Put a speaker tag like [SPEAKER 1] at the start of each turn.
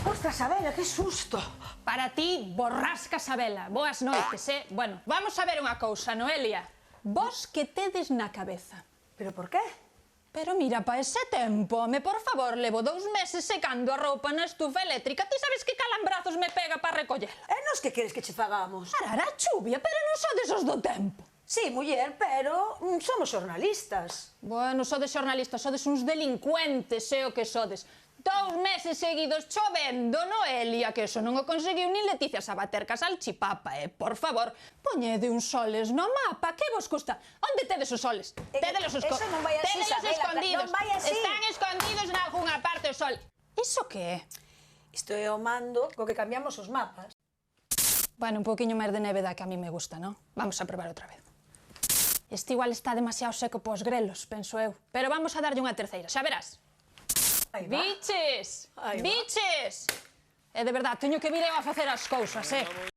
[SPEAKER 1] Ostras, Sabela, que susto!
[SPEAKER 2] Para ti, borrasca Sabela. Boas noites, Bueno, vamos a ver unha cousa, Noelia. Vos que tedes na cabeza?
[SPEAKER 1] Pero por qué?
[SPEAKER 2] Pero mira, pa ese tempo, por favor, levo 2 meses secando a roupa na estufa eléctrica. Ti sabes que calambrazos me pega para recollela.
[SPEAKER 1] E nos que queres que che fagamos?
[SPEAKER 2] Parar a chuvia, pero non sodes os do tempo.
[SPEAKER 1] Sí, muller, pero somos xornalistas.
[SPEAKER 2] Bueno, sodes xornalistas, sodes uns delincuentes, o que sodes. 2 meses seguidos chovendo, Noelia, que eso non o conseguiu nin Leticia Sabater ca salchipapa, Por favor, poñede uns soles no mapa, que vos custa? Onde tedes os soles? Tédelos
[SPEAKER 1] Eso non vai así, Sabela,
[SPEAKER 2] escondidos.
[SPEAKER 1] non vai así.
[SPEAKER 2] Están escondidos nalgúnha parte o sol. Iso que é?
[SPEAKER 1] Isto é o mando co que cambiamos os mapas.
[SPEAKER 2] Bueno, un poquinho máis de neve da que a mí me gusta, non? Vamos a probar outra vez. Este igual está demasiado seco pos grelos, penso eu. Pero vamos a darlle unha terceira, xa verás.
[SPEAKER 1] Aí va.
[SPEAKER 2] Biches!
[SPEAKER 1] Aí va.
[SPEAKER 2] Biches! De verdad, teño que vir eu a facer as cousas,